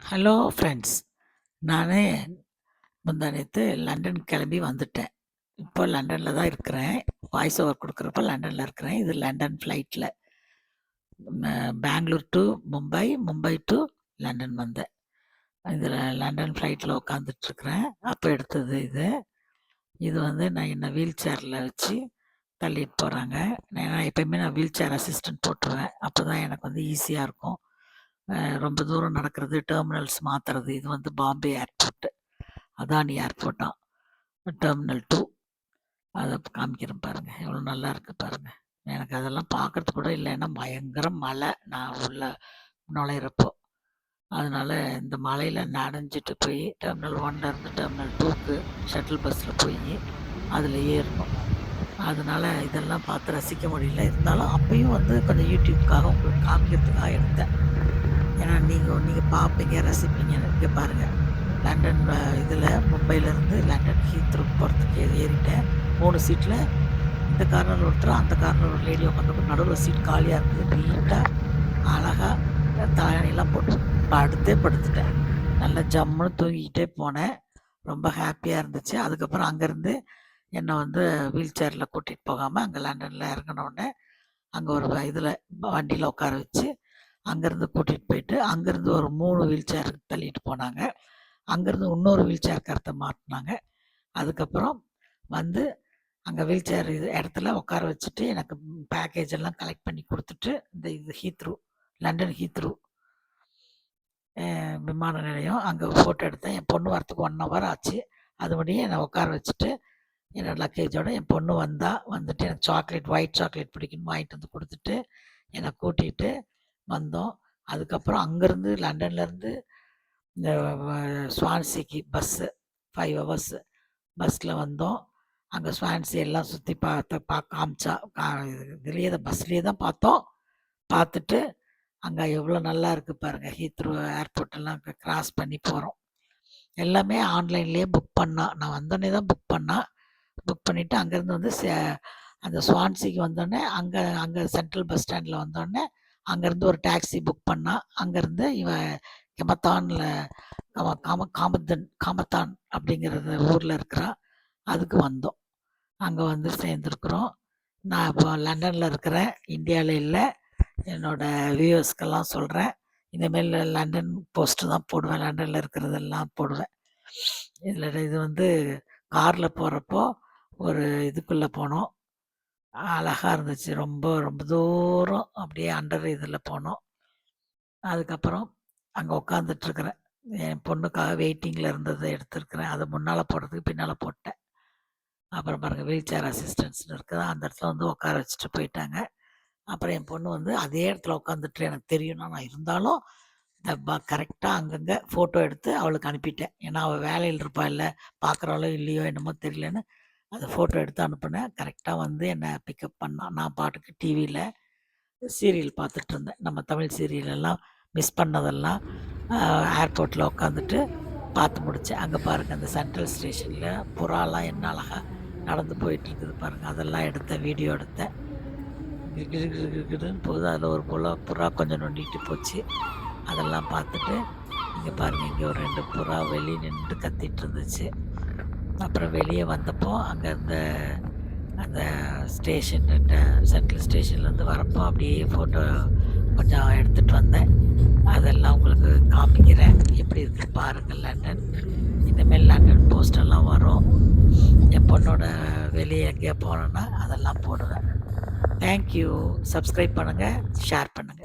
Hello friends. நானு முந்தா நேத்து லண்டன் கிளம்பி வந்துட்டேன். இப்போ லண்டன்ல தான் இருக்கிறேன். வாய்ஸ் ஓவர் குடுக்குறப்ப லண்டன்ல இருக்கிறேன். இது லண்டன் ஃப்ளைட்ல. Bangalore to Mumbai, Mumbai to London வந்தேன். இதில லண்டன் ஃப்ளைட்ல உட்காந்துட்ருக்கிறேன். அப்போ எடுத்தது இது. இது வந்து என்ன வீல் சேர்ல வச்சு தள்ளிட்டு போறாங்க. ஏன்னா எப்பயுமே நான் வீல் சேர் அசிஸ்டன்ட் போட்டுருவேன். அப்பதான் எனக்கு வந்து ஈஸியா இருக்கும். ரொம்ப தூரம் நடக்கிறது, டெர்மினல்ஸ் மாத்துறது. இது வந்து பாம்பே ஏர்போர்ட். அதானி ஏர்போர்ட்டாம். டெர்மினல் 2 அத காமிக்கிறேன் பாருங்க. எவ்வளோ நல்லா இருக்கு பாருங்க. எனக்கு அதெல்லாம் பார்க்கறதுக்கு கூட இல்ல. ஏன்னா பயங்கர மழை. நான் உள்ள நுழையிறப்போ. அதனால இந்த மழையில நனைஞ்சிட்டு போய் டெர்மினல் 1ல இருந்து டெர்மினல் 2க்கு ஷட்டில் பஸ்ல போயி அதில ஏறணும். அதனால இதெல்லாம் பார்த்து ரசிக்க முடியல. இருந்தாலும் அப்பயும் வந்து கொஞ்சம் யூடியூப்காக உங்களுக்கு காமிக்கிறதுக்காக எடுத்தேன். ஏன்னா நீங்க பார்ப்பீங்க, ரசிப்பீங்கன்னு. இங்க பாருங்க. லண்டன் இதில மும்பையிலேருந்து லண்டன் ஹீத்ரூ போகிறதுக்கு ஏறிட்டேன். 3 சீட்ல இந்த கார்னர் ஒருத்தர், அந்த கார்னர் ஒரு லேடி உட்காந்துருக்கு. நடுவுல சீட் காலியா இருந்தது. நீட்டா, அழகா தலகாணிலாம் போட்டு படுத்துட்டேன். நல்லா ஜம்முன்னு தூங்கிக்கிட்டே போனேன். ரொம்ப ஹேப்பியா இருந்துச்சு. அதுக்கப்புறம் அங்கேருந்து என்ன வந்து வீல் சேர்ல கூட்டிட்டு போகாம, அங்க லண்டன்ல இறங்குனோனே, அங்க ஒரு இதில வண்டியில உட்கார வச்சு, அங்கேருந்து கூட்டிட்டு போயிட்டு, அங்கேருந்து ஒரு 3 வீல் சேருக்கு தள்ளிட்டு போனாங்க. அங்கேருந்து இன்னொரு வீல் சேர்காரத்த மாட்டுனாங்க. அதுக்கப்புறம் வந்து அங்க வீல் சேர் இடத்துல உட்கார வச்சுட்டு, எனக்கு பேக்கேஜ் எல்லாம் கலெக்ட் பண்ணி குடுத்துட்டு, இது ஹீத்ரூ, லண்டன் ஹீத்ரூ விமான நிலையம். அங்க ஃபோட்டோ எடுத்தேன். என் பொண்ணு வரத்துக்கு 1 ஹவர் ஆச்சு. அது முடிய என்ன உட்கார வச்சுட்டு, என்னோட லக்கேஜோட என் பொண்ணு வந்துட்டு எனக்கு ஒயிட் சாக்லேட் பிடிக்கும்னு வாங்கிட்டு வந்து குடுத்துட்டு, என்ன கூட்டிட்டு வந்தோம். அதுக்கப்புறம் அங்கருந்து லண்டன்லேருந்து இந்த ஸ்வான்சிக்கு பஸ்ஸு 5 ஹவர்ஸ் பஸ்ல வந்தோம். அங்க ஸ்வான்சி எல்லாம் சுத்தி காமிச்சா. இதுலயே தான் பஸ்லயே தான் பார்த்தோம். பார்த்துட்டு, அங்க எவ்வளோ நல்லா இருக்கு பாருங்க. ஹீத்ரூ ஏர்போர்ட் எல்லாம் கிராஸ் பண்ணி போறோம். எல்லாமே ஆன்லைன்லயே புக் பண்ணா. நான் வந்தோனே தான் புக் பண்ணா. புக் பண்ணிட்டு அங்கேருந்து வந்து அந்த ஸ்வான்சிக்கு வந்தோனே, அங்க அங்க சென்ட்ரல் பஸ் ஸ்டாண்ட்ல வந்தோனே, அங்கேருந்து ஒரு டாக்ஸி புக் பண்ணா. அங்கேருந்து கெமத்தான்ல காமத்தான் அப்படிங்கிறது ஊர்ல இருக்கிறா. அதுக்கு வந்தோம். அங்க வந்து சேர்ந்துருக்குறோம். நான் இப்போ லண்டன்ல இருக்கிறேன். இந்தியால இல்ல. என்னோட வியூவர்ஸ்க்கெல்லாம் சொல்றேன். இனிமேல் லண்டன் போஸ்ட் தான் போடுவேன். லண்டன்ல இருக்கிறதெல்லாம் போடுவேன். இது வந்து கார்ல போறப்போ, ஒரு இதுக்குள்ள போனோம். அழகா இருந்துச்சு. ரொம்ப ரொம்ப தூரம் அப்படியே அண்டர் இதில போனோம். அதுக்கப்புறம் அங்க உட்காந்துட்டுருக்கிறேன். என் பொண்ணுக்காக வெயிட்டிங்ல இருந்தத எடுத்திருக்கிறேன். அத முன்னால போடுறதுக்கு பின்னால போட்டேன். அப்புறம் பாருங்க வீல் சேர் அசிஸ்டன்ட்ஸ்ன்னு இருக்குது. அந்த இடத்துல வந்து உட்கார வச்சுட்டு போயிட்டாங்க. அப்புறம் என் பொண்ணு வந்து அதே இடத்துல உட்காந்துட்டு எனக்கு தெரியும்னா, நான் இருந்தாலும் கரெக்ட்டா அங்கங்க ஃபோட்டோ எடுத்து அவளுக்கு அனுப்பிட்டேன். ஏன்னா, அவ வேலையில இருப்பாள்ல, பார்க்குறாளோ இல்லையோ என்னமோ தெரியலன்னு, அத ஃபோட்டோ எடுத்து அனுப்புனேன். கரெக்ட்டா வந்து என்ன பிக்கப் பண்ணா. நான் பாட்டுக்கு டிவியில சீரியல் பார்த்துட்டு இருந்தேன். நம்ம தமிழ் சீரியல் எல்லாம் மிஸ் பண்ணதெல்லாம் அ ஏர்போர்ட்ல உட்காந்துட்டு பார்த்து முடிச்சேன். அங்க பாருங்க அந்த சென்ட்ரல் ஸ்டேஷன்ல புறாலாம் என்ன அழகா நடந்து போயிட்டுருக்குது பாருங்க. அதெல்லாம் எடுத்தேன். வீடியோ எடுத்தேன். கிடு கிடு கிடு கிடுன்னு போகுது. அதில ஒரு புறா கொஞ்சம் நொண்டிட்டு போச்சு. அதெல்லாம் பார்த்துட்டு, இங்க பாருங்க இங்க ஒரு 2 புறா வெளிய நின்னுட்டு கத்திட்டு இருந்துச்சு. அப்புறம் வெளிய வந்தப்போ, அங்க அந்த ஸ்டேஷன்கிட்ட சென்ட்ரல் ஸ்டேஷன்லேருந்து வரப்போ அப்படியே ஃபோட்டோ கொஞ்சம் எடுத்துட்டு வந்தேன். அதெல்லாம் உங்களுக்கு காமிக்கிறேன். எப்படி இருக்கு பாருங்க லண்டன். இனிமேல் லண்டன் போஸ்டெல்லாம் வரும். என் பொண்ணோட வெளிய எங்கேயா போனோன்னா, அதெல்லாம் போடுவேன். Thank you. சப்ஸ்கிரைப் பண்ணுங்க, ஷேர் பண்ணுங்க.